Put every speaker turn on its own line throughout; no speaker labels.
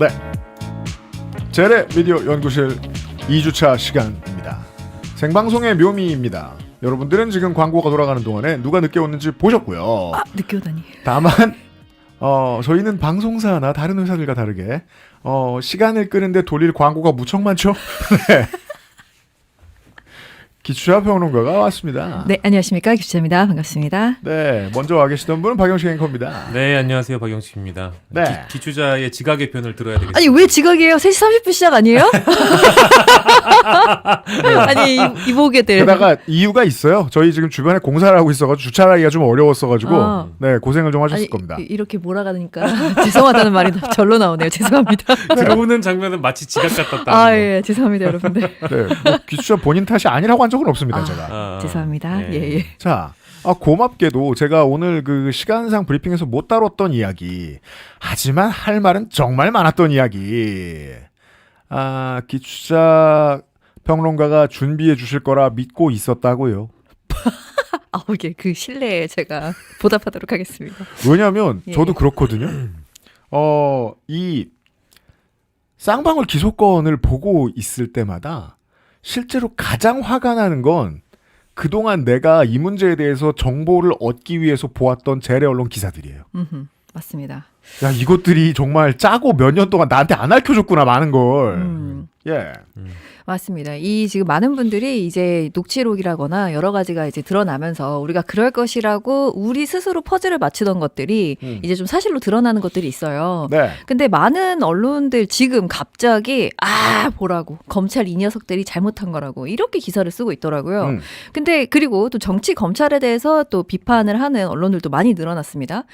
네. 재래 미디어 연구실 2주차 시간입니다. 생방송의 묘미입니다. 여러분들은 지금 광고가 돌아가는 동안에 누가 늦게 오는지 보셨고요.
아, 늦게 오다니.
다만 저희는 방송사나 다른 회사들과 다르게 시간을 끄는데 돌릴 광고가 무척 많죠. 네. 기추자 평론가가 왔습니다.
네, 안녕하십니까. 기추자입니다. 반갑습니다.
네, 먼저 와 계시던 분은 박영식 앵커입니다.
네, 안녕하세요. 박영식입니다.
네.
기추자의 지각의 편을 들어야 되겠습니다.
아니, 왜 지각이에요? 3시 30분 시작 아니에요? 아니, 이보게들.
게다가 이유가 있어요. 저희 지금 주변에 공사를 하고 있어가지고 주차하기가 좀 어려웠어가지고 네, 고생을 좀 하셨을 겁니다.
이렇게 몰아가니까 죄송하다는 말이 절로 나오네요. 죄송합니다.
들어오는 장면은 마치 지각 같았다.
아, 예, 죄송합니다, 여러분들.
네, 뭐 기추자 본인 탓이 아니라고 한 적은 없습니다, 제가.
죄송합니다.
네.
예, 예.
자, 고맙게도 제가 오늘 그 시간상 브리핑에서 못 다뤘던 이야기, 하지만 할 말은 정말 많았던 이야기. 기추자 평론가가 준비해 주실 거라 믿고 있었다고요.
이게 그 신뢰에 제가 보답하도록 하겠습니다.
왜냐하면
예.
저도 그렇거든요. 이 쌍방울 기소권을 보고 있을 때마다 실제로 가장 화가 나는 건 그동안 내가 이 문제에 대해서 정보를 얻기 위해서 보았던 재래 언론 기사들이에요.
맞습니다.
야, 이것들이 정말 짜고 몇 년 동안 나한테 안 알려줬구나, 많은 걸. 예.
맞습니다. 이 지금 많은 분들이 이제 녹취록이라거나 여러 가지가 이제 드러나면서 우리가 그럴 것이라고 우리 스스로 퍼즐을 맞추던 것들이 이제 좀 사실로 드러나는 것들이 있어요.
네.
근데 많은 언론들 지금 갑자기 보라고 검찰 이 녀석들이 잘못한 거라고 이렇게 기사를 쓰고 있더라고요. 근데 그리고 또 정치 검찰에 대해서 또 비판을 하는 언론들도 많이 늘어났습니다.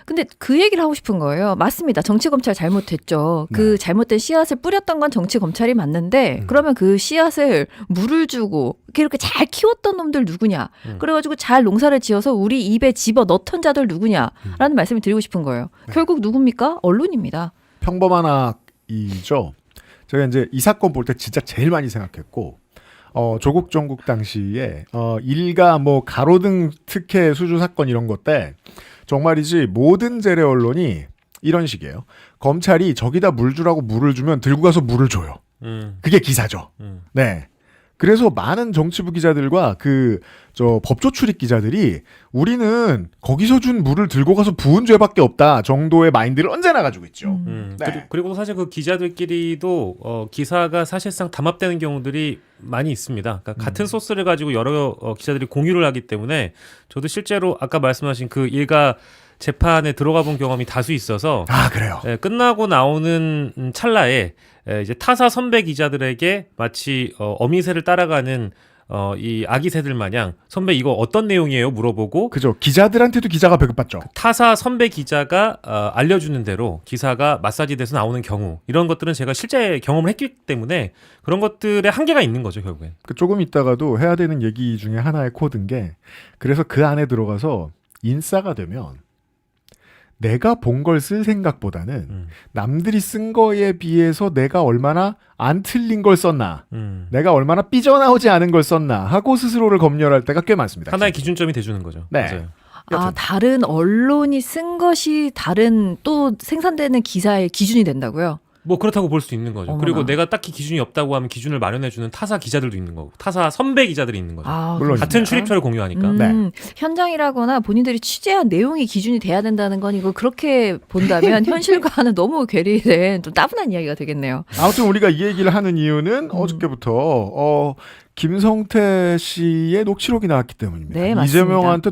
근데 그 얘기를 하고 싶은 거예요. 맞습니다. 정치검찰 잘못했죠. 그 잘못된 씨앗을 뿌렸던 건 정치검찰이 맞는데 그러면 그 씨앗을 물을 주고 이렇게 잘 키웠던 놈들 누구냐. 그래가지고 잘 농사를 지어서 우리 입에 집어 넣던 자들 누구냐라는 말씀을 드리고 싶은 거예요. 결국 누굽니까? 언론입니다.
평범한 악이죠. 제가 이제 이 사건 볼 때 진짜 제일 많이 생각했고, 조국 정국 당시에 일가 뭐 가로등 특혜 수주 사건 이런 것 때 정말이지 모든 재래 언론이 이런 식이에요. 검찰이 저기다 물 주라고 물을 주면 들고 가서 물을 줘요. 그게 기사죠. 네. 그래서 많은 정치부 기자들과 법조 출입 기자들이 우리는 거기서 준 물을 들고 가서 부은 죄밖에 없다 정도의 마인드를 언제나 가지고 있죠. 네.
그리고 사실 그 기자들끼리도 기사가 사실상 담합되는 경우들이 많이 있습니다. 그러니까 같은 소스를 가지고 여러 기자들이 공유를 하기 때문에 저도 실제로 아까 말씀하신 그 일가 재판에 들어가 본 경험이 다수 있어서
그래요.
끝나고 나오는 찰나에 이제 타사 선배 기자들에게 마치 어미새를 따라가는 이 아기 새들 마냥 선배 이거 어떤 내용이에요 물어보고
그죠. 기자들한테도 기자가 배급받죠.
타사 선배 기자가 알려주는 대로 기사가 마사지 돼서 나오는 경우 이런 것들은 제가 실제 경험을 했기 때문에 그런 것들의 한계가 있는 거죠 결국엔.
조금 있다가도 해야 되는 얘기 중에 하나의 코드인 게 그래서 그 안에 들어가서 인싸가 되면 내가 본 걸 쓸 생각보다는 남들이 쓴 거에 비해서 내가 얼마나 안 틀린 걸 썼나 내가 얼마나 삐져나오지 않은 걸 썼나 하고 스스로를 검열할 때가 꽤 많습니다.
하나의 기준점이 돼주는 거죠.
네.
맞아요.
다른 언론이 쓴 것이 다른 또 생산되는 기사의 기준이 된다고요?
뭐 그렇다고 볼 수 있는 거죠.
어머나.
그리고 내가 딱히 기준이 없다고 하면 기준을 마련해주는 타사 기자들도 있는 거고 타사 선배 기자들이 있는 거죠.
물론
같은 출입처를 공유하니까.
네.
현장이라거나 본인들이 취재한 내용이 기준이 돼야 된다는 건 이거 그렇게 본다면 현실과는 너무 괴리된 좀 따분한 이야기가 되겠네요.
아무튼 우리가 이 얘기를 하는 이유는 어저께부터 김성태 씨의 녹취록이 나왔기 때문입니다.
네, 맞습니다.
이재명한테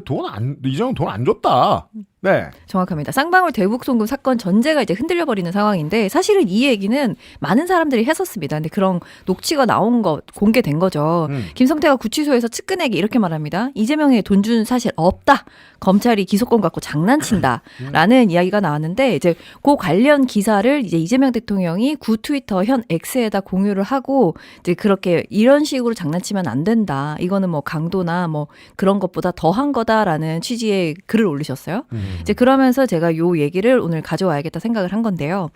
이재명 돈 안 줬다. 네.
정확합니다. 쌍방울 대북송금 사건 전제가 이제 흔들려 버리는 상황인데 사실은 이 얘기는 많은 사람들이 했었습니다. 근데 그런 녹취가 나온 거 공개된 거죠. 김성태가 구치소에서 측근에게 이렇게 말합니다. 이재명에 돈 준 사실 없다. 검찰이 기소권 갖고 장난친다라는 이야기가 나왔는데 이제 그 관련 기사를 이제 이재명 대통령이 구 트위터 현 X에다 공유를 하고 이제 그렇게 이런 식으로 장난치면 안 된다. 이거는 뭐 강도나 뭐 그런 것보다 더한 거다라는 취지의 글을 올리셨어요. 이제 그러면서 제가 요 얘기를 오늘 가져와야겠다 생각을 한 건데요.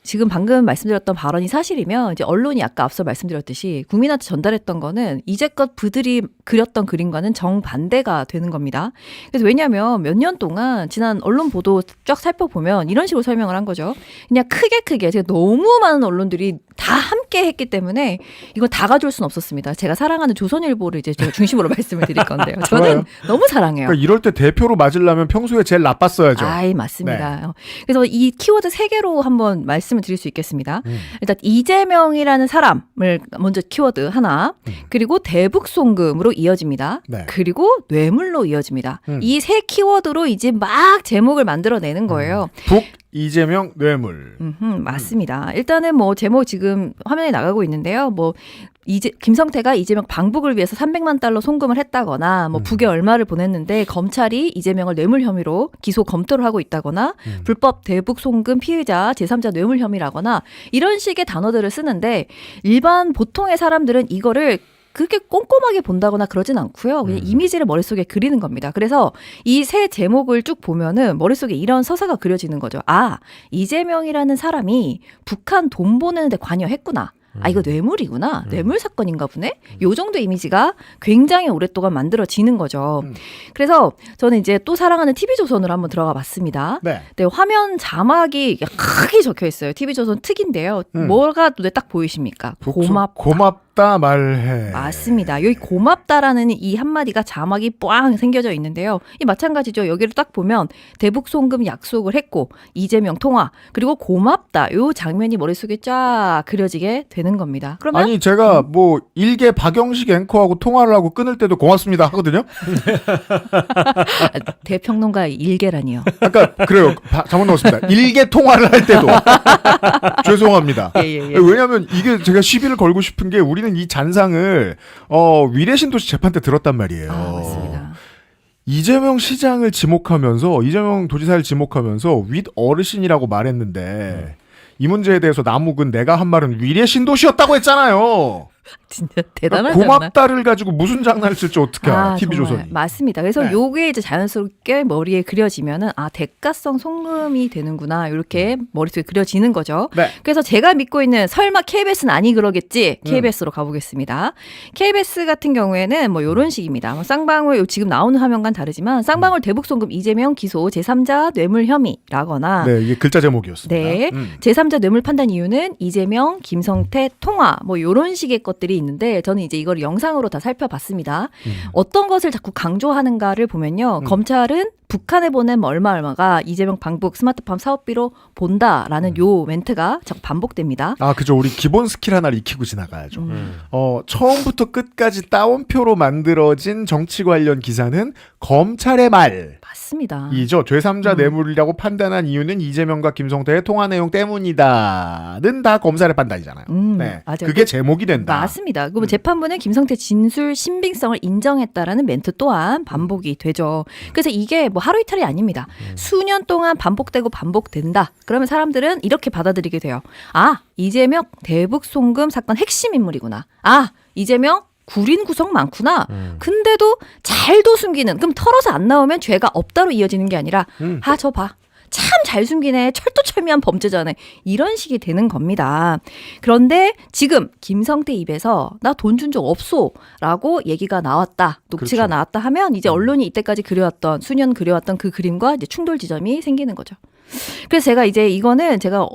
지금 방금 말씀드렸던 발언이 사실이면 이제 언론이 아까 앞서 말씀드렸듯이 국민한테 전달했던 거는 이제껏 그들이 그렸던 그림과는 정반대가 되는 겁니다. 그래서 왜냐하면 몇 년 동안 지난 언론 보도 쫙 살펴보면 이런 식으로 설명을 한 거죠. 그냥 크게 제가 너무 많은 언론들이 다 함께 했기 때문에 이거 다 가져올 수는 없었습니다. 제가 사랑하는 조선일보를 이제 제가 중심으로 말씀을 드릴 건데요. 저는
좋아요.
너무 사랑해요.
그러니까 이럴 때 대표로 맞으려면 평소에 제일 나빴어야죠.
아이, 맞습니다. 그래서 이 키워드 3개로 한번 말씀을 드릴 수 있겠습니다. 일단 이재명이라는 사람을 먼저 키워드 하나, 그리고 대북송금으로 이어집니다.
네.
그리고 뇌물로 이어집니다. 이 세 키워드로 이제 막 제목을 만들어내는 거예요.
북 이재명 뇌물.
맞습니다. 일단은 뭐 제목 지금 화면에 나가고 있는데요. 뭐 김성태가 이재명 방북을 위해서 300만 달러 송금을 했다거나 뭐 북에 얼마를 보냈는데 검찰이 이재명을 뇌물 혐의로 기소 검토를 하고 있다거나 불법 대북 송금 피의자 제3자 뇌물 혐의라거나 이런 식의 단어들을 쓰는데 일반 보통의 사람들은 이거를 그렇게 꼼꼼하게 본다거나 그러진 않고요. 그냥 이미지를 머릿속에 그리는 겁니다. 그래서 이 세 제목을 쭉 보면은 머릿속에 이런 서사가 그려지는 거죠. 아, 이재명이라는 사람이 북한 돈 보내는데 관여했구나. 아, 이거 뇌물이구나. 뇌물 사건인가 보네. 요 정도 이미지가 굉장히 오랫동안 만들어지는 거죠. 그래서 저는 이제 또 사랑하는 TV조선으로 한번 들어가 봤습니다.
네.
네, 화면 자막이 크게 적혀 있어요. TV조선 특인데요. 뭐가 눈에 딱 보이십니까?
고맙다 말해.
맞습니다. 여기 고맙다라는 이 한마디가 자막이 꽝 생겨져 있는데요. 이 마찬가지죠. 여기를 딱 보면 대북 송금 약속을 했고 이재명 통화 그리고 고맙다. 요 장면이 머릿속에 쫙 그려지게 되는 겁니다. 그러면
아니 제가 뭐 일개 박영식 앵커하고 통화를 하고 끊을 때도 고맙습니다 하거든요.
대평론가의 일개라니요.
아까 그래요. 잘못 넣었습니다. 일개 통화를 할 때도 죄송합니다.
예.
왜냐하면 이게 제가 시비를 걸고 싶은 게 우리는 이 잔상을 위례신도시 재판 때 들었단 말이에요.
아, 맞습니다.
이재명 시장을 지목하면서 이재명 도지사를 지목하면서 윗 어르신이라고 말했는데 이 문제에 대해서 남욱은 내가 한 말은 위례신도시였다고 했잖아요.
진짜 대단하지 않나?
고맙다를 가지고 무슨 장난을 칠지 어떻게 알아? TV조선이.
정말 맞습니다. 그래서
네.
요게 이제 자연스럽게 머리에 그려지면은 아, 대가성 송금이 되는구나 이렇게 머릿속에 그려지는 거죠.
네.
그래서 제가 믿고 있는 설마 KBS는 아니 그러겠지. KBS로 가보겠습니다. KBS 같은 경우에는 뭐 이런 식입니다. 뭐 쌍방울 지금 나오는 화면과는 다르지만 쌍방울 대북 송금 이재명 기소 제3자 뇌물 혐의라거나
네, 이게 글자 제목이었습니다.
네. 제3자 뇌물 판단 이유는 이재명, 김성태 통화 뭐 이런 식의 것들이 있는데 저는 이제 이걸 영상으로 다 살펴봤습니다. 어떤 것을 자꾸 강조하는가를 보면요. 검찰은 북한에 보낸 얼마가 이재명 방북 스마트팜 사업비로 본다라는 요 멘트가 자꾸 반복됩니다.
아, 그죠. 우리 기본 스킬 하나를 익히고 지나가야죠. 처음부터 끝까지 따옴표로 만들어진 정치 관련 기사는 검찰의 말.
맞습니다.
이죠. 제3자 뇌물이라고 판단한 이유는 이재명과 김성태의 통화 내용 때문이다는 다 검찰의 판단이잖아요. 네,
맞아요.
그게 제목이 된다.
맞습니다. 그럼 재판부는 김성태 진술 신빙성을 인정했다라는 멘트 또한 반복이 되죠. 그래서 이게 뭐 하루 이틀이 아닙니다. 수년 동안 반복되고 반복된다. 그러면 사람들은 이렇게 받아들이게 돼요. 아, 이재명 대북 송금 사건 핵심 인물이구나. 아, 이재명 구린 구성 많구나. 근데도 잘도 숨기는. 그럼 털어서 안 나오면 죄가 없다로 이어지는 게 아니라 아, 저 봐. 참 잘 숨기네. 철두철미한 범죄자네. 이런 식이 되는 겁니다. 그런데 지금 김성태 입에서 나 돈 준 적 없어 라고 얘기가 나왔다. 녹취가
그렇죠.
나왔다 하면 이제 언론이 이때까지 그려왔던 수년 그려왔던 그 그림과 이제 충돌 지점이 생기는 거죠. 그래서 제가 이제 이거는 제가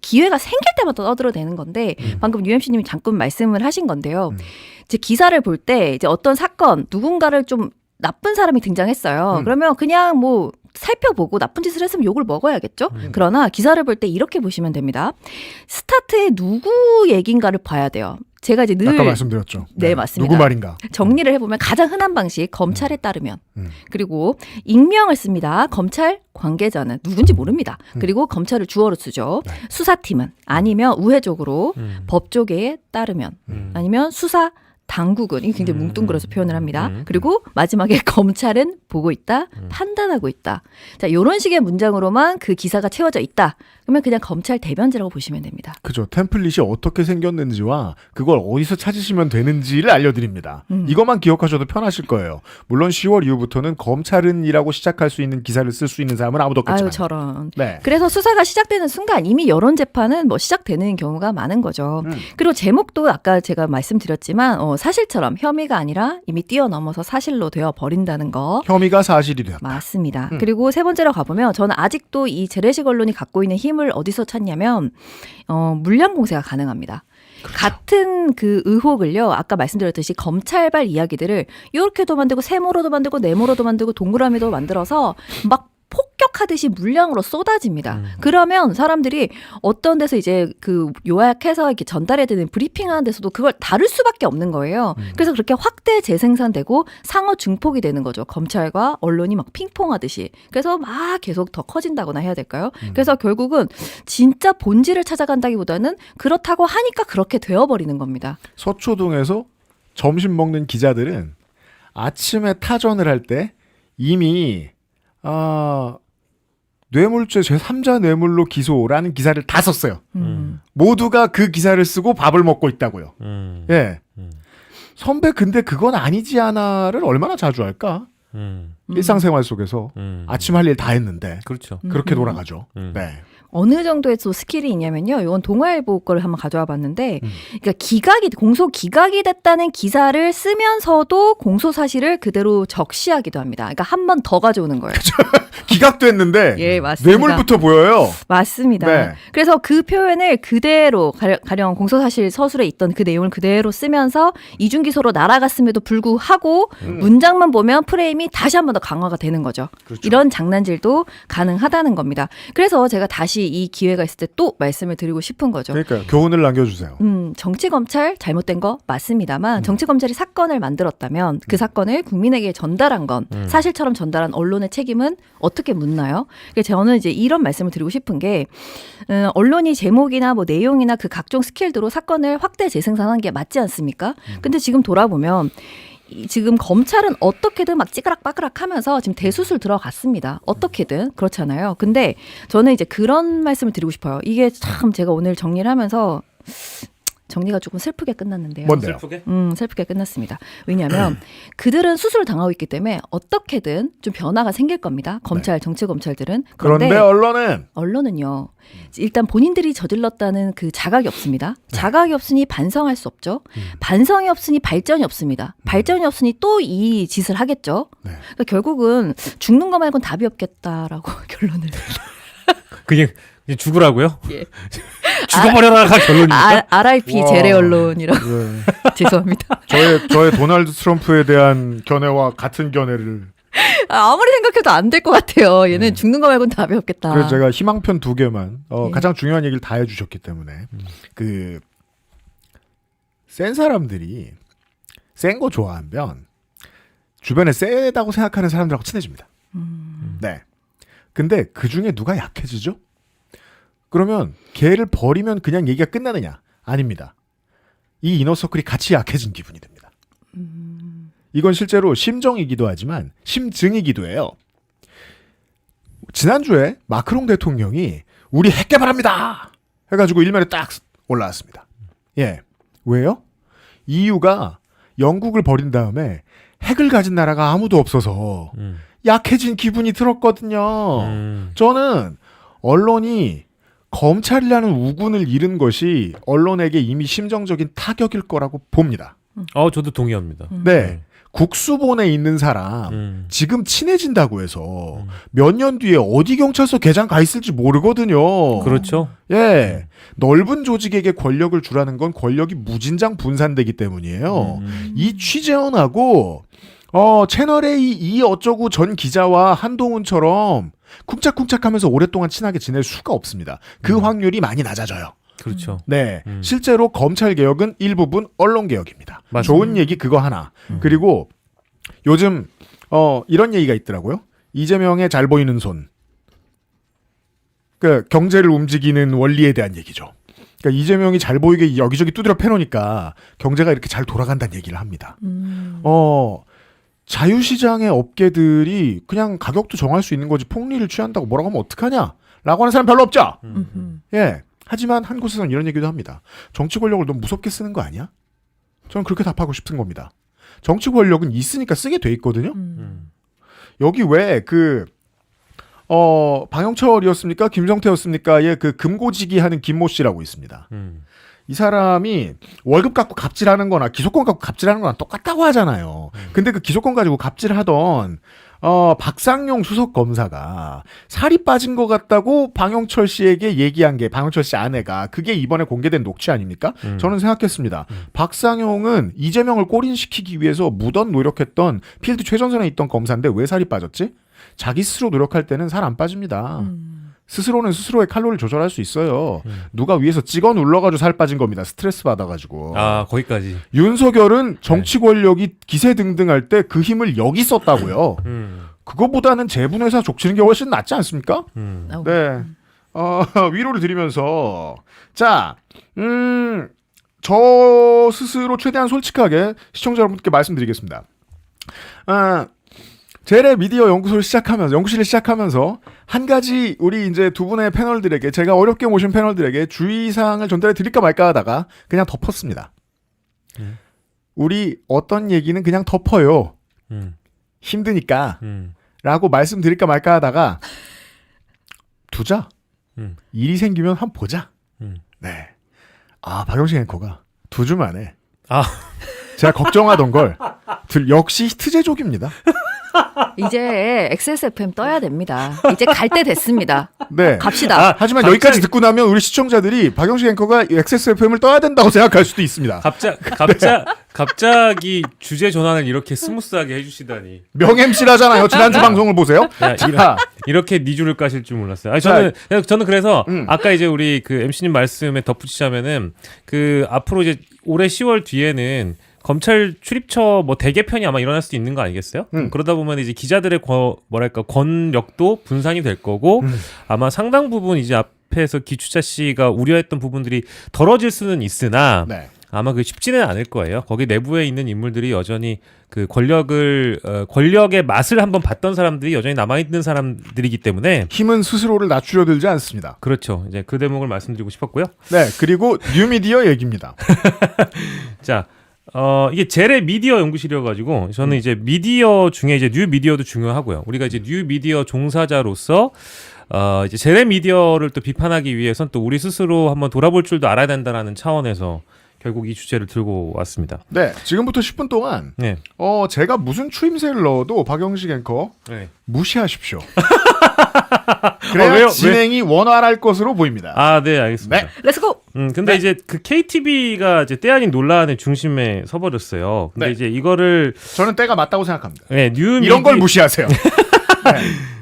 기회가 생길 때마다 떠들어대는 건데 방금 UMC님이 잠깐 말씀을 하신 건데요. 이제 기사를 볼 때 이제 어떤 사건 누군가를 좀 나쁜 사람이 등장했어요. 그러면 그냥 뭐 살펴보고 나쁜 짓을 했으면 욕을 먹어야겠죠. 그러나 기사를 볼 때 이렇게 보시면 됩니다. 스타트에 누구 얘기인가를 봐야 돼요. 제가 이제 늘
아까 말씀드렸죠.
네, 맞습니다.
누구 말인가?
정리를 해보면 가장 흔한 방식 검찰에 따르면 그리고 익명을 씁니다. 검찰 관계자는 누군지 모릅니다. 그리고 검찰을 주어로 쓰죠. 수사팀은 아니면 우회적으로 법조계에 따르면 아니면 수사 당국은 이게 굉장히 뭉뚱그려서 표현을 합니다. 그리고 마지막에 검찰은 보고 있다, 판단하고 있다. 자, 이런 식의 문장으로만 그 기사가 채워져 있다. 그러면 그냥 검찰 대변제라고 보시면 됩니다.
그죠. 템플릿이 어떻게 생겼는지와 그걸 어디서 찾으시면 되는지를 알려드립니다. 이것만 기억하셔도 편하실 거예요. 물론 10월 이후부터는 검찰은이라고 시작할 수 있는 기사를 쓸 수 있는 사람은 아무도 없겠지만.
아유, 저런.
네.
그래서 수사가 시작되는 순간 이미 여론 재판은 뭐 시작되는 경우가 많은 거죠. 그리고 제목도 아까 제가 말씀드렸지만 사실처럼 혐의가 아니라 이미 뛰어넘어서 사실로 되어 버린다는 거.
혐의가 사실이 되었다.
맞습니다. 그리고 세 번째로 가보면 저는 아직도 이 재래식 언론이 갖고 있는 힘을 어디서 찾냐면 물량 공세가 가능합니다.
그렇죠.
같은 그 의혹을요. 아까 말씀드렸듯이 검찰발 이야기들을 이렇게도 만들고 세모로도 만들고 네모로도 만들고 동그라미도 만들어서 막 폭격하듯이 물량으로 쏟아집니다. 그러면 사람들이 어떤 데서 이제 그 요약해서 이렇게 전달해야 되는 브리핑하는 데서도 그걸 다룰 수밖에 없는 거예요. 그래서 그렇게 확대 재생산되고 상호 증폭이 되는 거죠. 검찰과 언론이 막 핑퐁하듯이. 그래서 막 계속 더 커진다거나 해야 될까요? 그래서 결국은 진짜 본질을 찾아간다기보다는 그렇다고 하니까 그렇게 되어버리는 겁니다.
서초동에서 점심 먹는 기자들은 아침에 타전을 할 때 이미 뇌물죄 제3자 뇌물로 기소라는 기사를 다 썼어요. 모두가 그 기사를 쓰고 밥을 먹고 있다고요. 예. 선배 근데 그건 아니지 않아를 얼마나 자주 할까? 일상생활 속에서 아침 할 일 다 했는데
그렇죠.
그렇게 돌아가죠. 네.
어느 정도의 또 스킬이 있냐면요. 이건 동아일보 거를 한번 가져와 봤는데, 그러니까 공소 기각이 됐다는 기사를 쓰면서도 공소 사실을 그대로 적시하기도 합니다. 그러니까 한 번 더 가져오는 거예요.
기각됐는데
예, 맞습니다.
뇌물부터 보여요.
맞습니다.
네.
그래서 그 표현을 그대로 가령 공소 사실 서술에 있던 그 내용을 그대로 쓰면서 이중 기소로 날아갔음에도 불구하고 문장만 보면 프레임이 다시 한 번 더 강화가 되는 거죠.
그렇죠.
이런 장난질도 가능하다는 겁니다. 그래서 제가 다시 이 기회가 있을 때 또 말씀을 드리고 싶은 거죠.
그러니까요. 교훈을 남겨주세요.
정치 검찰 잘못된 거 맞습니다만 정치 검찰이 사건을 만들었다면 그 사건을 국민에게 전달한 건 사실처럼 전달한 언론의 책임은 어떻게 묻나요? 그러니까 저는 이제 이런 말씀을 드리고 싶은 게 언론이 제목이나 뭐 내용이나 그 각종 스킬대로 사건을 확대 재생산하는 게 맞지 않습니까? 근데 지금 돌아보면 지금 검찰은 어떻게든 막 찌그락빠그락 하면서 지금 대수술 들어갔습니다. 어떻게든 그렇잖아요. 근데 저는 이제 그런 말씀을 드리고 싶어요. 이게 참 제가 오늘 정리를 하면서 정리가 조금 슬프게 끝났는데요.
뭔데요?
슬프게?
슬프게 끝났습니다. 왜냐하면 그들은 수술을 당하고 있기 때문에 어떻게든 좀 변화가 생길 겁니다. 검찰, 정치 검찰들은.
그런데
언론은요. 일단 본인들이 저질렀다는 그 자각이 없습니다. 자각이 없으니 반성할 수 없죠. 반성이 없으니 발전이 없습니다. 발전이 없으니 또 이 짓을 하겠죠.
네.
그러니까 결국은 죽는 거 말고는 답이 없겠다라고 결론을.
그냥 죽으라고요?
예.
죽어버려라가 결론입니까?
RIP
와.
재래 언론이라고.
네.
죄송합니다.
저의 도널드 트럼프에 대한 견해와 같은 견해를.
아무리 생각해도 안 될 것 같아요. 얘는 죽는 거 말고는 답이 없겠다.
그래서 제가 희망편 2개만
예.
가장 중요한 얘기를 다 해주셨기 때문에 센 사람들이 센 거 좋아하면 주변에 세다고 생각하는 사람들하고 친해집니다. 네. 근데 그 중에 누가 약해지죠? 그러면 걔를 버리면 그냥 얘기가 끝나느냐? 아닙니다. 이 이너서클이 같이 약해진 기분이 듭니다. 이건 실제로 심정이기도 하지만 심증이기도 해요. 지난주에 마크롱 대통령이 우리 핵 개발합니다 해가지고 일면에 딱 올라왔습니다. 예. 왜요? EU가 영국을 버린 다음에 핵을 가진 나라가 아무도 없어서 약해진 기분이 들었거든요. 저는 언론이 검찰이라는 우군을 잃은 것이 언론에게 이미 심정적인 타격일 거라고 봅니다.
저도 동의합니다.
네. 국수본에 있는 사람 지금 친해진다고 해서 몇 년 뒤에 어디 경찰서 개장 가 있을지 모르거든요.
그렇죠.
예. 넓은 조직에게 권력을 주라는 건 권력이 무진장 분산되기 때문이에요. 이 취재원하고 채널A 이 어쩌고 전 기자와 한동훈처럼 쿵짝쿵짝하면서 오랫동안 친하게 지낼 수가 없습니다. 그 확률이 많이 낮아져요.
그렇죠.
네, 실제로 검찰 개혁은 일부분 언론 개혁입니다.
맞습니다.
좋은 얘기 그거 하나. 그리고 요즘 이런 얘기가 있더라고요. 이재명의 잘 보이는 손. 그 경제를 움직이는 원리에 대한 얘기죠. 그러니까 이재명이 잘 보이게 여기저기 두드려 패놓으니까 경제가 이렇게 잘 돌아간다는 얘기를 합니다. 자유시장의 업계들이 그냥 가격도 정할 수 있는 거지 폭리를 취한다고 뭐라고 하면 어떡하냐? 라고 하는 사람 별로 없죠? 예. 하지만 한 곳에서는 이런 얘기도 합니다. 정치 권력을 너무 무섭게 쓰는 거 아니야? 저는 그렇게 답하고 싶은 겁니다. 정치 권력은 있으니까 쓰게 돼 있거든요? 여기 왜 방영철이었습니까? 김성태였습니까?의 그 금고지기 하는 김모 씨라고 있습니다. 이 사람이 월급 갖고 갑질하는 거나 기소권 갖고 갑질하는 거나 똑같다고 하잖아요. 근데 그 기소권 가지고 갑질하던 박상용 수석 검사가 살이 빠진 것 같다고 방영철 씨에게 얘기한 게 방영철 씨 아내가 그게 이번에 공개된 녹취 아닙니까? 저는 생각했습니다. 박상용은 이재명을 꼬린시키기 위해서 무던 노력했던 필드 최전선에 있던 검사인데 왜 살이 빠졌지? 자기 스스로 노력할 때는 살 안 빠집니다. 스스로는 스스로의 칼로리를 조절할 수 있어요. 누가 위에서 찍어 눌러가지고 살 빠진 겁니다. 스트레스 받아가지고.
아 거기까지.
윤석열은 정치 권력이 기세등등할 때 그 힘을 여기 썼다고요. 그거보다는 재분회사 족치는 게 훨씬 낫지 않습니까? 네. 위로를 드리면서 자, 저 스스로 최대한 솔직하게 시청자 여러분께 말씀드리겠습니다. 제레 미디어 연구실을 시작하면서 한 가지 우리 이제 두 분의 패널들에게 제가 어렵게 모신 패널들에게 주의사항을 전달해 드릴까 말까 하다가 그냥 덮었습니다. 우리 어떤 얘기는 그냥 덮어요. 힘드니까 라고 말씀드릴까 말까 하다가 두자. 일이 생기면 한번 보자. 네. 박영식 앵커가 2주 만에 제가 걱정하던 걸 역시 히트제족입니다.
이제 XSFM 떠야 됩니다. 이제 갈 때 됐습니다.
네.
갑시다.
하지만 여기까지 듣고 나면 우리 시청자들이 박영식 앵커가 XSFM을 떠야 된다고 생각할 수도 있습니다.
갑자기 주제 전환을 이렇게 스무스하게 해주시다니.
명 MC라잖아요. 지난주 방송을 보세요.
야, 이렇게 네 줄을 까실 줄 몰랐어요. 아니, 저는 그래서 아까 이제 우리 그 MC님 말씀에 덧붙이자면은 그 앞으로 이제 올해 10월 뒤에는 검찰 출입처 뭐 대개편이 아마 일어날 수도 있는 거 아니겠어요? 그러다 보면 이제 기자들의 권력도 분산이 될 거고 아마 상당 부분 이제 앞에서 기추차 씨가 우려했던 부분들이 덜어질 수는 있으나
네.
아마 그게 쉽지는 않을 거예요. 거기 내부에 있는 인물들이 여전히 그 권력의 맛을 한번 봤던 사람들이 여전히 남아있는 사람들이기 때문에
힘은 스스로를 낮추려 들지 않습니다.
그렇죠. 이제 그 대목을 말씀드리고 싶었고요.
네. 그리고 뉴미디어 얘기입니다.
자, 이게 제레 미디어 연구실이어가지고 저는 이제 미디어 중에 이제 뉴 미디어도 중요하고요. 우리가 이제 뉴 미디어 종사자로서 이제 제레 미디어를 또 비판하기 위해선 또 우리 스스로 한번 돌아볼 줄도 알아야 된다라는 차원에서 결국 이 주제를 들고 왔습니다.
네, 지금부터 10분 동안
네.
제가 무슨 추임새를 넣어도 박영식 앵커
네.
무시하십시오. 그래야
왜요?
진행이 원활할 것으로 보입니다.
아, 네, 알겠습니다.
네.
렛츠고.
근데 이제 그 KTV가 이제 때 아닌 논란의 중심에 서버렸어요. 근데
네.
이제 이거를
저는 때가 맞다고 생각합니다.
네,
이런 걸 무시하세요. 네.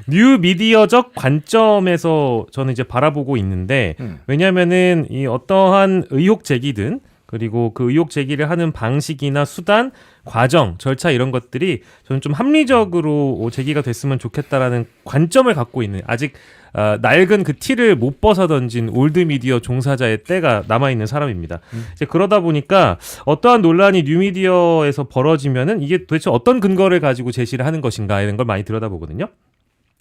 뉴 미디어적 관점에서 저는 이제 바라보고 있는데 왜냐하면은 이 어떠한 의혹 제기든 그리고 그 의혹 제기를 하는 방식이나 수단, 과정, 절차 이런 것들이 저는 좀 합리적으로 제기가 됐으면 좋겠다라는 관점을 갖고 있는 아직 낡은 그 티를 못 벗어 던진 올드 미디어 종사자의 때가 남아있는 사람입니다. 이제 그러다 보니까 어떠한 논란이 뉴미디어에서 벌어지면은 이게 도대체 어떤 근거를 가지고 제시를 하는 것인가 이런 걸 많이 들여다보거든요.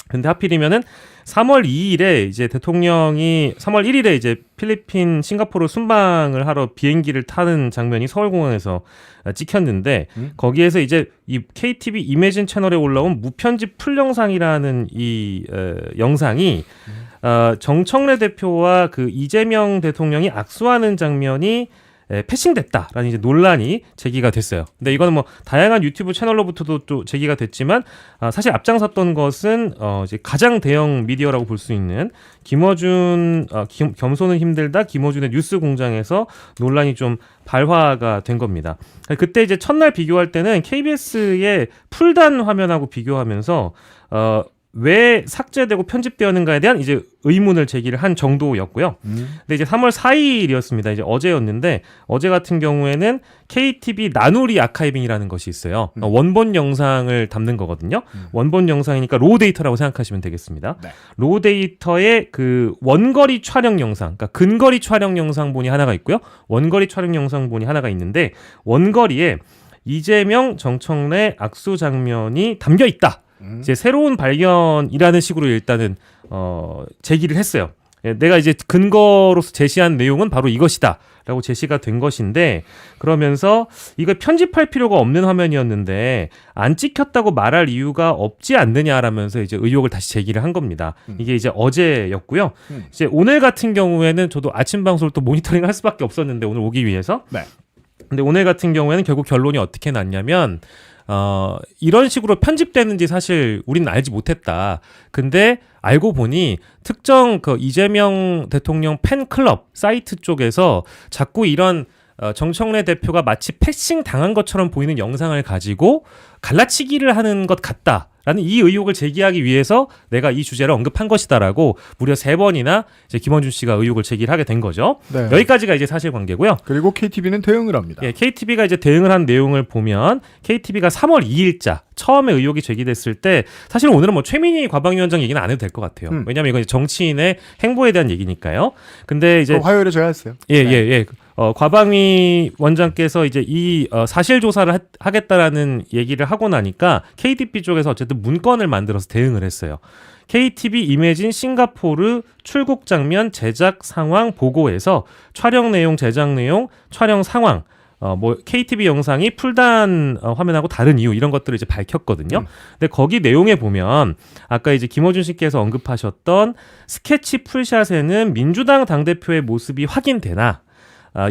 근데 하필이면은 3월 2일에 이제 대통령이 3월 1일에 이제 필리핀 싱가포르 순방을 하러 비행기를 타는 장면이 서울공항에서 찍혔는데 거기에서 이제 이 KTV 이매진 채널에 올라온 무편집 풀영상이라는 이 영상이 정청래 대표와 그 이재명 대통령이 악수하는 장면이 패싱됐다라는 이제 논란이 제기가 됐어요. 근데 이거는 뭐 다양한 유튜브 채널로부터도 또 제기가 됐지만 사실 앞장섰던 것은 이제 가장 대형 미디어라고 볼 수 있는 김어준 겸손은 힘들다 김어준의 뉴스 공장에서 논란이 좀 발화가 된 겁니다. 그때 이제 첫날 비교할 때는 KBS의 풀단 화면하고 비교하면서 왜 삭제되고 편집되었는가에 대한 이제 의문을 제기를 한 정도였고요. 근데 이제 3월 4일이었습니다. 이제 어제였는데 어제 같은 경우에는 KTV 나누리 아카이빙이라는 것이 있어요. 원본 영상을 담는 거거든요. 원본 영상이니까 로우 데이터라고 생각하시면 되겠습니다.
네.
로우 데이터의 그 원거리 촬영 영상, 그러니까 근거리 촬영 영상본이 하나가 있고요. 원거리 촬영 영상본이 하나가 있는데 원거리에 이재명, 정청래 악수 장면이 담겨 있다. 이제 새로운 발견이라는 식으로 일단은 제기를 했어요. 예, 내가 이제 근거로서 제시한 내용은 바로 이것이다라고 제시가 된 것인데 그러면서 이걸 편집할 필요가 없는 화면이었는데 안 찍혔다고 말할 이유가 없지 않느냐라면서 이제 의혹을 다시 제기를 한 겁니다. 이게 이제 어제였고요. 이제 오늘 같은 경우에는 저도 아침 방송을 또 모니터링 할 수밖에 없었는데 오늘 오기 위해서.
네.
근데 오늘 같은 경우에는 결국 결론이 어떻게 났냐면 이런 식으로 편집되는지 사실 우리는 알지 못했다. 근데 알고 보니 특정 그 이재명 대통령 팬클럽 사이트 쪽에서 자꾸 이런 정청래 대표가 마치 패싱 당한 것처럼 보이는 영상을 가지고 갈라치기를 하는 것 같다. 라는 이 의혹을 제기하기 위해서 내가 이 주제를 언급한 것이다라고 무려 3번이나 이제 김원준 씨가 의혹을 제기를 하게 된 거죠.
네.
여기까지가 이제 사실관계고요.
그리고 KTV는 대응을 합니다.
예, KTV가 이제 대응을 한 내용을 보면 KTV가 3월 2일자 처음에 의혹이 제기됐을 때 사실 오늘은 뭐 최민희 과방위원장 얘기는 안 해도 될 것 같아요. 왜냐하면 이건 정치인의 행보에 대한 얘기니까요. 근데 이제
화요일에 제가 했어요.
예. 과방위 원장께서 이제 이 사실 조사를 하겠다라는 얘기를 하고 나니까 KTV 쪽에서 어쨌든 문건을 만들어서 대응을 했어요. KTV 이매진 싱가포르 출국 장면 제작 상황 보고에서 촬영 내용, 제작 내용, 촬영 상황 뭐 KTV 영상이 풀단 화면하고 다른 이유 이런 것들을 이제 밝혔거든요. 근데 거기 내용에 보면 아까 이제 김어준 씨께서 언급하셨던 스케치 풀샷에는 민주당 당대표의 모습이 확인되나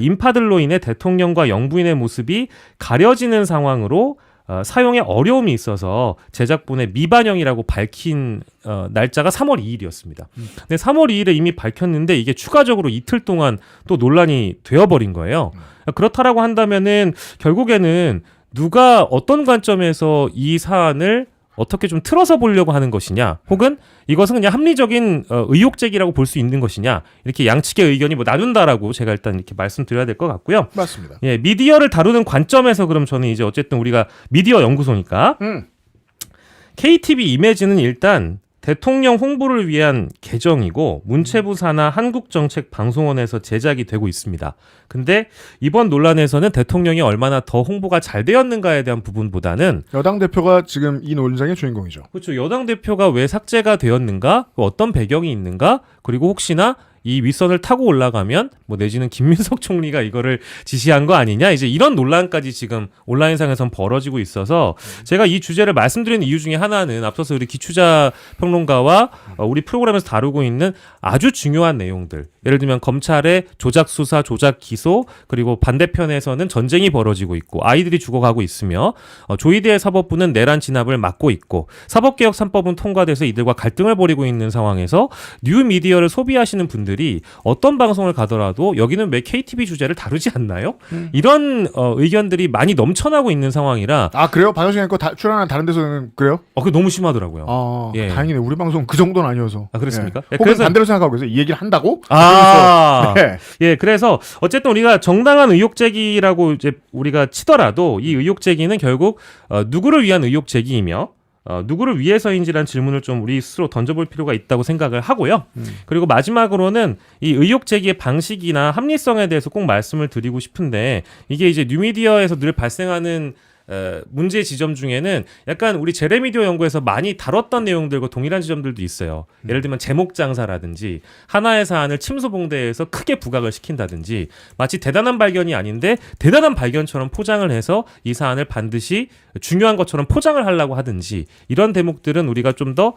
인파들로 인해 대통령과 영부인의 모습이 가려지는 상황으로 사용에 어려움이 있어서 제작본에 미반영이라고 밝힌 날짜가 3월 2일이었습니다. 근데 3월 2일에 이미 밝혔는데 이게 추가적으로 이틀 동안 또 논란이 되어버린 거예요. 그렇다라고 한다면은 결국에는 누가 어떤 관점에서 이 사안을 어떻게 좀 틀어서 보려고 하는 것이냐, 혹은 이것은 그냥 합리적인 의혹 제기라고 볼 수 있는 것이냐, 이렇게 양측의 의견이 뭐 나눈다라고 제가 일단 이렇게 말씀드려야 될 것 같고요.
맞습니다.
예, 미디어를 다루는 관점에서 그럼 저는 이제 어쨌든 우리가 미디어 연구소니까 KTV 이미지는 일단 대통령 홍보를 위한 계정이고 문체부 산하 한국정책방송원에서 제작이 되고 있습니다. 근데 이번 논란에서는 대통령이 얼마나 더 홍보가 잘 되었는가에 대한 부분보다는
여당 대표가 지금 이 논쟁의 주인공이죠.
그렇죠. 여당 대표가 왜 삭제가 되었는가, 어떤 배경이 있는가, 그리고 혹시나 이 윗선을 타고 올라가면 뭐 내지는 김민석 총리가 이거를 지시한 거 아니냐, 이제 이런 논란까지 지금 온라인상에선 벌어지고 있어서 제가 이 주제를 말씀드리는 이유 중에 하나는 앞서서 우리 기추자 평론가와 우리 프로그램에서 다루고 있는 아주 중요한 내용들, 예를 들면 검찰의 조작 수사, 조작 기소, 그리고 반대편에서는 전쟁이 벌어지고 있고 아이들이 죽어가고 있으며 조희대 사법부는 내란 진압을 막고 있고 사법개혁 3법은 통과돼서 이들과 갈등을 벌이고 있는 상황에서 뉴미디어를 소비하시는 분들이 어떤 방송을 가더라도 여기는 왜 KTV 주제를 다루지 않나요? 이런 의견들이 많이 넘쳐나고 있는 상황이라.
아, 그래요? 방송에 출연한 다른 데서는 그래요?
그게 너무 심하더라고요.
아,
예.
다행이네. 우리 방송 그 정도는 아니어서.
아, 그렇습니까?
예.
예,
혹은
그래서
반대로 생각하고 계세요. 이 얘기를 한다고?
네.
네.
예, 그래서 어쨌든 우리가 정당한 의혹 제기라고 이제 우리가 치더라도 이 의혹 제기는 결국 누구를 위한 의혹 제기이며 누구를 위해서인지란 질문을 좀 우리 스스로 던져볼 필요가 있다고 생각을 하고요. 그리고 마지막으로는 이 의혹 제기의 방식이나 합리성에 대해서 꼭 말씀을 드리고 싶은데, 이게 이제 뉴미디어에서 늘 발생하는 문제 지점 중에는 약간 우리 제레미디어 연구에서 많이 다뤘던 내용들과 동일한 지점들도 있어요. 예를 들면 제목 장사라든지 하나의 사안을 침소봉대해서 크게 부각을 시킨다든지, 마치 대단한 발견이 아닌데 대단한 발견처럼 포장을 해서 이 사안을 반드시 중요한 것처럼 포장을 하려고 하든지, 이런 대목들은 우리가 좀 더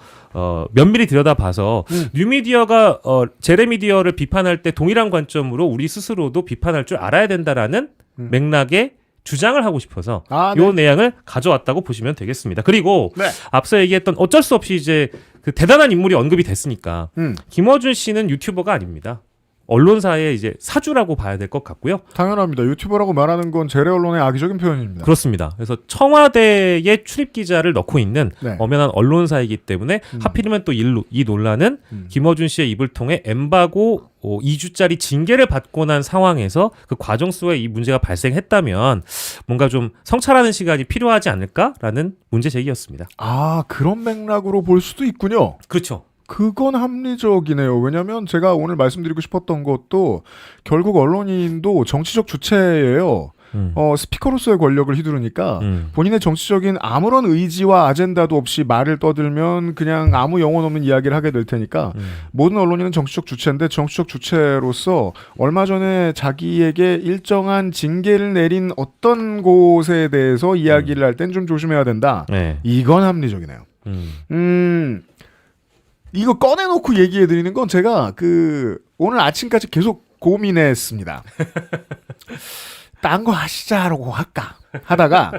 면밀히 들여다봐서 뉴미디어가 제레미디어를 비판할 때 동일한 관점으로 우리 스스로도 비판할 줄 알아야 된다라는 맥락에 주장을 하고 싶어서 요 내용을 가져왔다고 보시면 되겠습니다. 그리고
네.
앞서 얘기했던 어쩔 수 없이 이제 그 대단한 인물이 언급이 됐으니까 김어준 씨는 유튜버가 아닙니다. 언론사의 이제 사주라고 봐야 될 것 같고요.
당연합니다. 유튜버라고 말하는 건 재래 언론의 악의적인 표현입니다.
그렇습니다. 그래서 청와대에 출입 기자를 넣고 있는
네.
엄연한 언론사이기 때문에 하필이면 또 이 논란은 김어준 씨의 입을 통해 엠바고 2주짜리 징계를 받고 난 상황에서 그 과정 속에 이 문제가 발생했다면 뭔가 좀 성찰하는 시간이 필요하지 않을까라는 문제 제기였습니다.
아, 그런 맥락으로 볼 수도 있군요.
그렇죠.
그건 합리적이네요. 왜냐하면 제가 오늘 말씀드리고 싶었던 것도 결국 언론인도 정치적 주체예요. 스피커로서의 권력을 휘두르니까 본인의 정치적인 아무런 의지와 아젠다도 없이 말을 떠들면 그냥 아무 영혼 없는 이야기를 하게 될 테니까 모든 언론인은 정치적 주체인데 정치적 주체로서 얼마 전에 자기에게 일정한 징계를 내린 어떤 곳에 대해서 이야기를 할 땐 좀 조심해야 된다.
네.
이건 합리적이네요. 이거 꺼내놓고 얘기해드리는 건 제가 오늘 아침까지 계속 고민했습니다. 딴 거 하시자라고 할까 하다가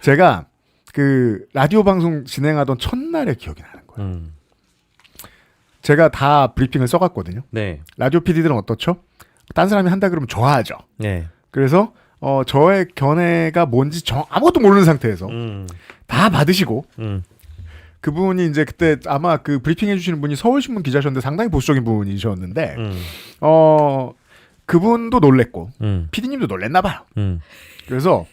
제가 라디오 방송 진행하던 첫날의 기억이 나는 거예요. 제가 다 브리핑을 써갔거든요.
네.
라디오 PD들은 어떻죠? 딴 사람이 한다 그러면 좋아하죠.
네.
그래서 저의 견해가 뭔지 아무것도 모르는 상태에서 다 받으시고 그분이 이제 그때 아마 그 브리핑 해주시는 분이 서울신문 기자셨는데 상당히 보수적인 분이셨는데 그분도 놀랬고 PD님도 놀랬나 봐요. 그래서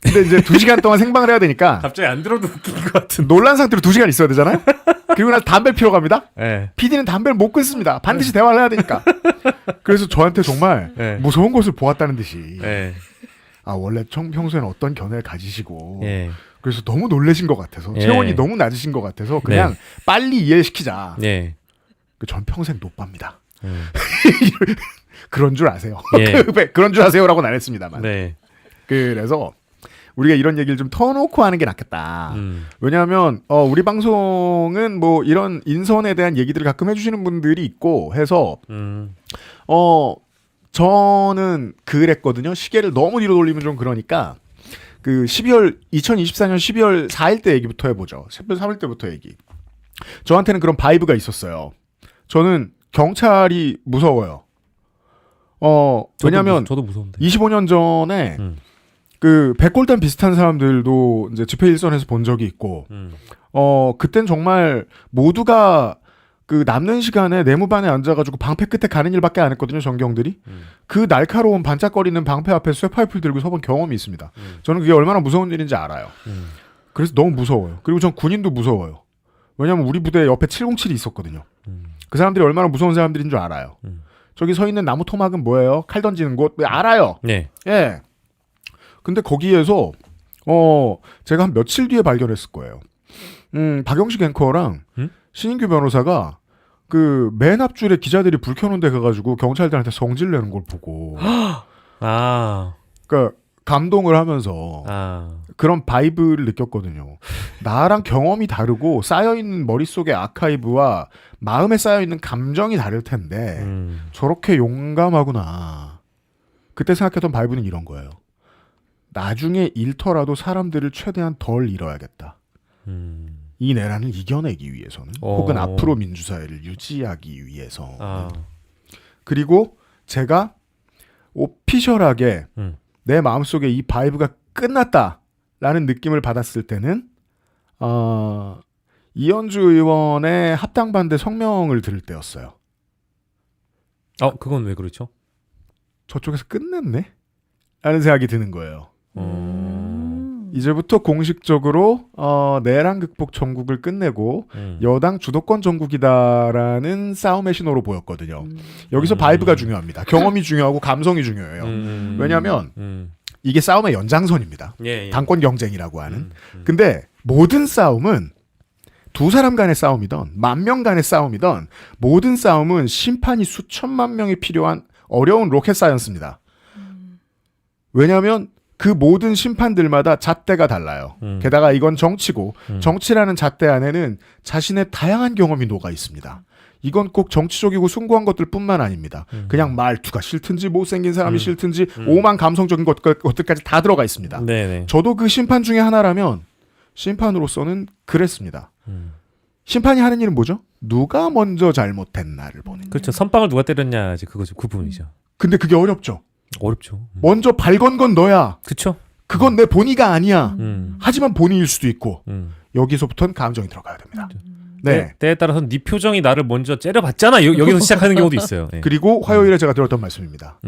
근데 이제 2시간 동안 생방을 해야 되니까
갑자기 안 들어도 웃긴 것 같은.
놀란 상태로 2시간 있어야 되잖아요. 그리고 나서 담배를 피러 갑니다.
네.
PD는 담배를 못 끊습니다. 반드시 대화를 해야 되니까. 그래서 저한테 정말
네.
무서운 것을 보았다는 듯이
네.
아 원래 평소에는 어떤 견해를 가지시고
네.
그래서 너무 놀라신 것 같아서
예.
체온이 너무 낮으신 것 같아서 그냥
네.
빨리 이해를 시키자.
네.
전 평생 노빠입니다. 그런 줄 아세요.
예.
그런 줄 아세요라고는 안 했습니다만.
네.
그래서 우리가 이런 얘기를 좀 터놓고 하는 게 낫겠다. 왜냐하면 우리 방송은 뭐 이런 인선에 대한 얘기들을 가끔 해주시는 분들이 있고 해서 저는 그랬거든요. 시계를 너무 뒤로 돌리면 좀 그러니까 2024년 12월 4일 때 얘기부터 해보죠. 12월 3일 때부터 얘기. 저한테는 그런 바이브가 있었어요. 저는 경찰이 무서워요. 왜냐면
저도 무서운데.
25년 전에 백골단 비슷한 사람들도 이제 집회 일선에서 본 적이 있고, 그땐 정말 모두가 남는 시간에 내무반에 앉아가지고 방패 끝에 가는 일밖에 안 했거든요, 전경들이. 그 날카로운 반짝거리는 방패 앞에 쇠파이프를 들고 서본 경험이 있습니다. 저는 그게 얼마나 무서운 일인지 알아요. 그래서 너무 무서워요. 그리고 전 군인도 무서워요. 왜냐면 우리 부대 옆에 707이 있었거든요. 그 사람들이 얼마나 무서운 사람들인 줄 알아요. 저기 서 있는 나무 토막은 뭐예요? 칼 던지는 곳? 알아요.
네.
예. 근데 거기에서 제가 한 며칠 뒤에 발견했을 거예요. 박영식 앵커랑 신인규 변호사가 맨 앞줄에 기자들이 불 켜놓은 데 가가지고 경찰들한테 성질 내는 걸 보고 그러니까 감동을 하면서 그런 바이브를 느꼈거든요. 나랑 경험이 다르고 쌓여있는 머릿속의 아카이브와 마음에 쌓여있는 감정이 다를 텐데 저렇게 용감하구나. 그때 생각했던 바이브는 이런 거예요. 나중에 잃더라도 사람들을 최대한 덜 잃어야겠다. 이 내란을 이겨내기 위해서는 혹은 앞으로 민주사회를 유지하기 위해서 그리고 제가 오피셜하게 내 마음속에 이 바이브가 끝났다라는 느낌을 받았을 때는 이현주 의원의 합당반대 성명을 들을 때였어요.
그건 왜 그렇죠?
저쪽에서 끝냈네? 라는 생각이 드는 거예요. 이제부터 공식적으로 내란 극복 정국을 끝내고 여당 주도권 정국이다라는 싸움의 신호로 보였거든요. 여기서 바이브가 중요합니다. 경험이 중요하고 감성이 중요해요. 왜냐하면 이게 싸움의 연장선입니다.
예.
당권 경쟁이라고 하는. 근데 모든 싸움은 두 사람 간의 싸움이든 10,000명 간의 싸움이든 모든 싸움은 심판이 수천만 명이 필요한 어려운 로켓 사이언스입니다. 왜냐하면 그 모든 심판들마다 잣대가 달라요. 게다가 이건 정치고 정치라는 잣대 안에는 자신의 다양한 경험이 녹아 있습니다. 이건 꼭 정치적이고 숭고한 것들 뿐만 아닙니다. 그냥 말투가 싫든지 못생긴 사람이 싫든지 오만 감성적인 것들까지 다 들어가 있습니다.
네네.
저도 그 심판 중에 하나라면 심판으로서는 그랬습니다. 심판이 하는 일은 뭐죠? 누가 먼저 잘못했나를 보는.
그렇죠. 선빵을 누가 때렸냐 이제 그거죠. 그 부분이죠.
근데 그게 어렵죠.
어렵죠.
먼저 발건 건 너야.
그렇죠.
그건 내 본의가 아니야. 하지만 본의일 수도 있고 여기서부터는 감정이 들어가야 됩니다. 네.
때에 따라서는 네 표정이 나를 먼저 째려봤잖아. 여기서 시작하는 경우도 있어요. 네.
그리고 화요일에 제가 들었던 말씀입니다.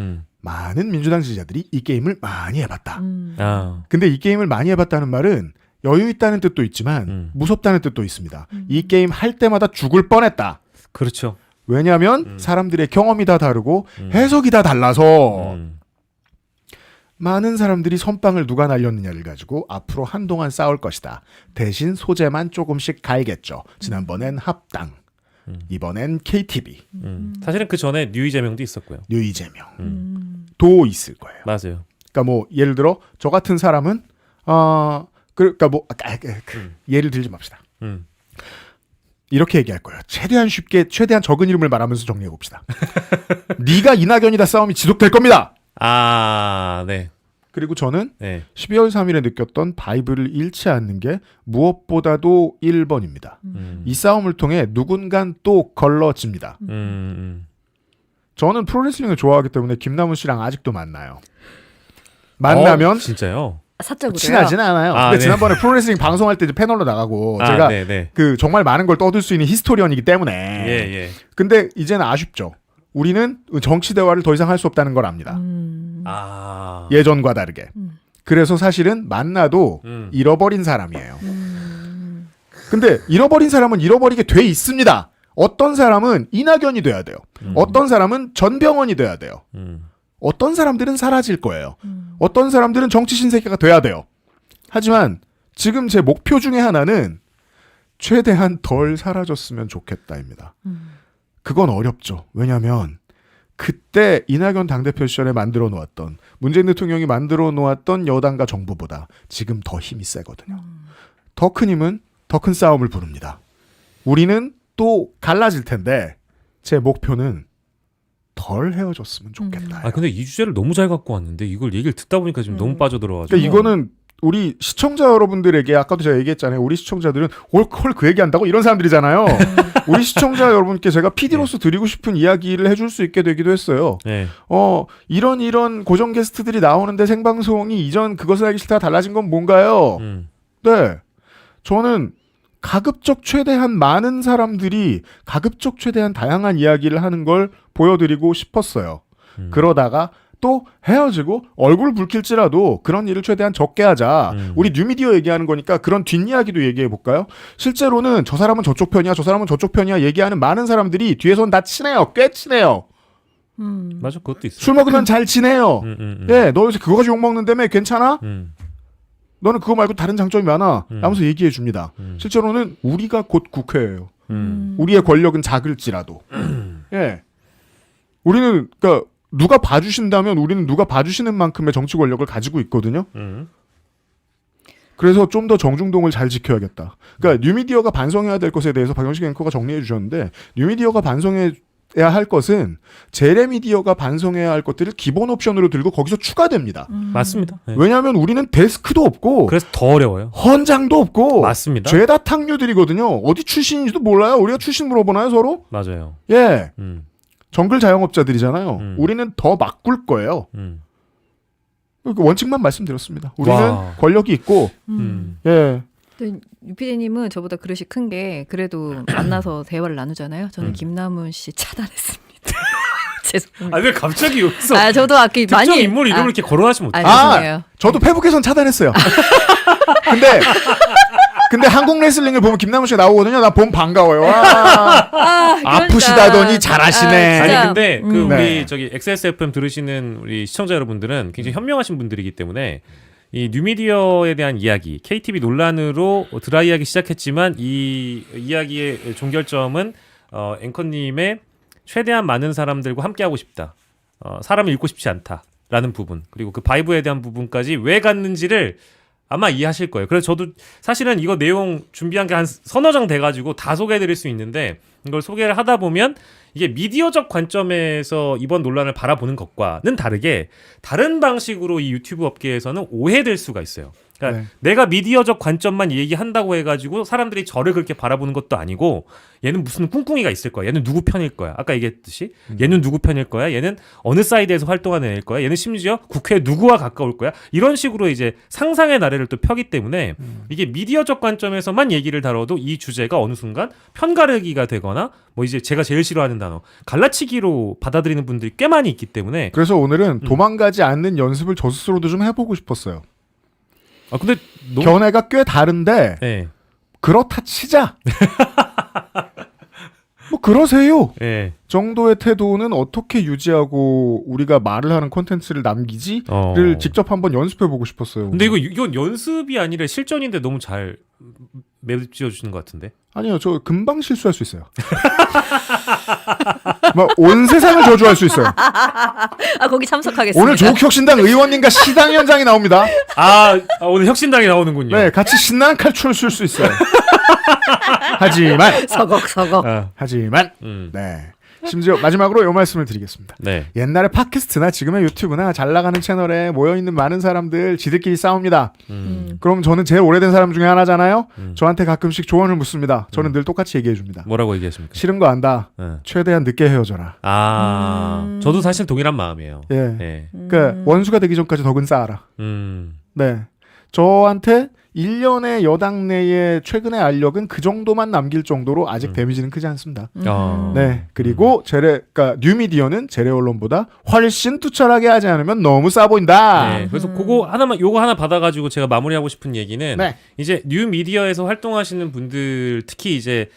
많은 민주당 지지자들이 이 게임을 많이 해봤다.
아,
근데 이 게임을 많이 해봤다는 말은 여유 있다는 뜻도 있지만 무섭다는 뜻도 있습니다. 이 게임 할 때마다 죽을 뻔했다.
그렇죠.
왜냐하면 사람들의 경험이 다 다르고 해석이 다 달라서 많은 사람들이 선빵을 누가 날렸느냐를 가지고 앞으로 한동안 싸울 것이다. 대신 소재만 조금씩 갈겠죠. 지난번엔 합당, 이번엔 KTV,
사실은 그 전에 뉴이재명도 있었고요.
뉴이재명도 있을 거예요.
맞아요.
그러니까 뭐 예를 들어 저 같은 사람은 그러니까 뭐 예를 들지 맙시다. 이렇게 얘기할 거예요. 최대한 쉽게 최대한 적은 이름을 말하면서 정리해 봅시다. 네가 이낙연이다 싸움이 지속될 겁니다.
아, 네.
그리고 저는
네.
12월 3일에 느꼈던 바이블을 잃지 않는 게 무엇보다도 1번입니다. 이 싸움을 통해 누군간 또 걸러집니다. 저는 프로레슬링을 좋아하기 때문에 김남훈 씨랑 아직도 만나요. 만나면
진짜요?
사적으로요?
친하지는 않아요.
아,
근데
네.
지난번에 프로레슬링 방송할 때 이제 패널로 나가고
아,
제가
네네.
그 정말 많은 걸 떠들 수 있는 히스토리언이기 때문에
예.
근데 이제는 아쉽죠. 우리는 정치 대화를 더 이상 할 수 없다는 걸 압니다.
아,
예전과 다르게. 그래서 사실은 만나도 잃어버린 사람이에요. 근데 잃어버린 사람은 잃어버리게 돼 있습니다. 어떤 사람은 이낙연이 돼야 돼요. 어떤 사람은 전병헌이 돼야 돼요. 어떤 사람들은 사라질 거예요. 어떤 사람들은 정치 신세계가 돼야 돼요. 하지만 지금 제 목표 중에 하나는 최대한 덜 사라졌으면 좋겠다입니다. 그건 어렵죠. 왜냐하면 그때 이낙연 당대표 시절에 만들어 놓았던 문재인 대통령이 만들어 놓았던 여당과 정부보다 지금 더 힘이 세거든요. 더 큰 힘은 더 큰 싸움을 부릅니다. 우리는 또 갈라질 텐데 제 목표는 덜 헤어졌으면 좋겠다.
아 근데 이 주제를 너무 잘 갖고 왔는데 이걸 얘기를 듣다 보니까 지금 너무 빠져들어가지고.
그러니까 이거는 우리 시청자 여러분들에게 아까도 제가 얘기했잖아요. 우리 시청자들은 홀 그 얘기한다고 이런 사람들이잖아요. 우리 시청자 여러분께 제가 PD로서 드리고 싶은 이야기를 해줄 수 있게 되기도 했어요.
네.
이런 고정 게스트들이 나오는데 생방송이 이전 그것을 알기 싫다 달라진 건 뭔가요? 네. 저는 가급적 최대한 많은 사람들이 가급적 최대한 다양한 이야기를 하는 걸 보여드리고 싶었어요. 그러다가 또 헤어지고 얼굴 붉힐지라도 그런 일을 최대한 적게 하자. 우리 뉴미디어 얘기하는 거니까 그런 뒷이야기도 얘기해 볼까요? 실제로는 저 사람은 저쪽 편이야, 저 사람은 저쪽 편이야 얘기하는 많은 사람들이 뒤에선 다 친해요. 꽤 친해요.
맞아, 그것도 있어.
술 먹으면 잘 지내요. 예, 너 요새 그거 가지고 욕먹는다며 괜찮아? 너는 그거 말고 다른 장점이 많아. 라면서 얘기해 줍니다. 실제로는 우리가 곧 국회예요. 우리의 권력은 작을지라도. 예. 우리는 그러니까 누가 봐주신다면 우리는 누가 봐주시는 만큼의 정치 권력을 가지고 있거든요. 그래서 좀 더 정중동을 잘 지켜야겠다. 그러니까 뉴미디어가 반성해야 될 것에 대해서 박영식 앵커가 정리해 주셨는데 뉴미디어가 반성해야 할 것은 제레미디어가 반성해야 할 것들을 기본 옵션으로 들고 거기서 추가됩니다.
맞습니다. 네.
왜냐하면 우리는 데스크도 없고
그래서 더 어려워요.
헌장도 없고
맞습니다.
죄다 탕류들이거든요. 어디 출신인지도 몰라요. 우리가 출신 물어보나요 서로?
맞아요.
예. 정글 자영업자들이잖아요. 우리는 더 막 굴 거예요. 원칙만 말씀드렸습니다. 우리는
와.
권력이 있고 예.
유피디님은 저보다 그릇이 큰 게 그래도 만나서 대화를 나누잖아요. 저는 김남훈 씨 차단했습니다. 죄송합니다.
아 왜 갑자기 여기서
저도 아까
특정
많이
인물 이름을 이렇게 거론하시면 어떡해요?
죄송해요.
저도 페북에선 차단했어요. 근데 한국 레슬링을 보면 김남훈 씨가 나오거든요. 나 보면 반가워요.
그러니까.
아프시다더니 잘하시네.
진짜.
아니 근데 그 우리
네.
저기 XSFM 들으시는 우리 시청자 여러분들은 굉장히 현명하신 분들이기 때문에 이 뉴미디어에 대한 이야기, KTV 논란으로 드라이하기 시작했지만 이 이야기의 종결점은 앵커님의 최대한 많은 사람들과 함께하고 싶다. 사람을 잃고 싶지 않다라는 부분 그리고 그 바이브에 대한 부분까지 왜 갔는지를 아마 이해하실 거예요. 그래서 저도 사실은 이거 내용 준비한 게 한 서너 장 돼가지고 다 소개해드릴 수 있는데 이걸 소개를 하다 보면 이게 미디어적 관점에서 이번 논란을 바라보는 것과는 다르게 다른 방식으로 이 유튜브 업계에서는 오해될 수가 있어요. 그러니까
네.
내가 미디어적 관점만 얘기한다고 해가지고 사람들이 저를 그렇게 바라보는 것도 아니고 얘는 무슨 꿍꿍이가 있을 거야. 얘는 누구 편일 거야. 아까 얘기했듯이 얘는 누구 편일 거야. 얘는 어느 사이드에서 활동하는 애일 거야. 얘는 심지어 국회 누구와 가까울 거야. 이런 식으로 이제 상상의 나래를 또 펴기 때문에 이게 미디어적 관점에서만 얘기를 다뤄도 이 주제가 어느 순간 편가르기가 되거나 뭐 이제 제가 제일 싫어하는 단어 갈라치기로 받아들이는 분들이 꽤 많이 있기 때문에
그래서 오늘은 도망가지 않는 연습을 저 스스로도 좀 해보고 싶었어요.
아 근데 너무
견해가 꽤 다른데
예.
그렇다 치자. 뭐 그러세요.
예.
정도의 태도는 어떻게 유지하고 우리가 말을 하는 콘텐츠를 남기지를 직접 한번 연습해보고 싶었어요.
근데 이건 연습이 아니라 실전인데 너무 잘 매듭지어 주시는 것 같은데.
아니요, 저 금방 실수할 수 있어요. 막 온 세상을 저주할 수 있어요.
아 거기 참석하겠습니다.
오늘 조국혁신당 의원님과 시당위원장이 나옵니다.
오늘 혁신당이 나오는군요.
네, 같이 신나는 칼춤을 출 수 있어요. 하지만
서걱서걱.
하지만 네. 심지어 마지막으로 이 말씀을 드리겠습니다.
네.
옛날에 팟캐스트나 지금의 유튜브나 잘 나가는 채널에 모여있는 많은 사람들 지들끼리 싸웁니다. 그럼 저는 제일 오래된 사람 중에 하나잖아요. 저한테 가끔씩 조언을 묻습니다. 저는 늘 똑같이 얘기해줍니다.
뭐라고 얘기하십니까?
싫은 거 안다. 최대한 늦게 헤어져라.
저도 사실 동일한 마음이에요.
예.
예.
그러니까 원수가 되기 전까지 덕은 쌓아라. 네. 저한테 1년의 여당 내의 최근의 알력은 그 정도만 남길 정도로 아직 데미지는 크지 않습니다. 네. 그리고 그러니까 뉴미디어는 재래 언론보다 훨씬 투철하게 하지 않으면 너무 싸 보인다.
네. 그래서 요거 하나 받아가지고 제가 마무리하고 싶은 얘기는
네.
이제 뉴미디어에서 활동하시는 분들 특히 이제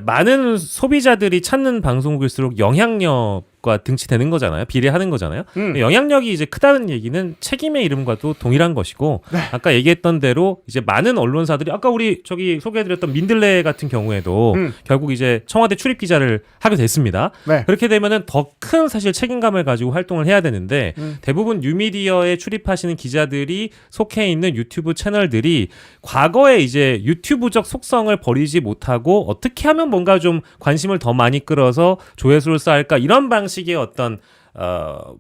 많은 소비자들이 찾는 방송국일수록 영향력과 등치되는 거잖아요. 비례하는 거잖아요. 영향력이 이제 크다는 얘기는 책임의 이름과도 동일한 것이고
네.
아까 얘기했던 대로 이제 많은 언론사들이 아까 우리 저기 소개해드렸던 민들레 같은 경우에도 결국 이제 청와대 출입 기자를 하게 됐습니다.
네.
그렇게 되면은 더 큰 사실 책임감을 가지고 활동을 해야 되는데 대부분 뉴미디어에 출입하시는 기자들이 속해 있는 유튜브 채널들이 과거에 이제 유튜브적 속성을 버리지 못하고 어떻게 하면 뭔가 좀 관심을 더 많이 끌어서 조회수를 쌓을까 이런 방식의 어떤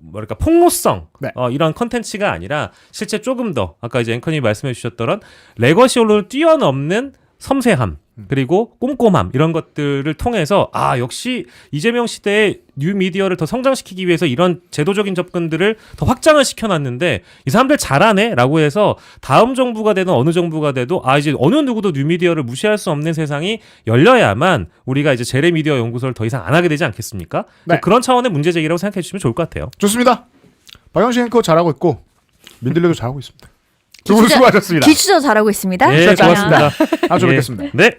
뭐랄까 폭로성
네.
이런 컨텐츠가 아니라 실제 조금 더 아까 이제 앵커님이 말씀해 주셨던 레거시 언론을 뛰어넘는 섬세함 그리고 꼼꼼함 이런 것들을 통해서 역시 이재명 시대의 뉴미디어를 더 성장시키기 위해서 이런 제도적인 접근들을 더 확장을 시켜놨는데 이 사람들 잘하네 라고 해서 다음 정부가 되든 어느 정부가 돼도 이제 어느 누구도 뉴미디어를 무시할 수 없는 세상이 열려야만 우리가 이제 재래미디어 연구소를 더 이상 안 하게 되지 않겠습니까?
네.
그런 차원의 문제제기라고 생각해 주시면 좋을 것 같아요.
좋습니다. 박영식 앵커 잘하고 있고 민들레도 잘하고 있습니다. 두 분 수고하셨습니다.
기추저 잘하고 있습니다.
네,
자,
고맙습니다.
다음 주에
예.
뵙겠습니다.
네.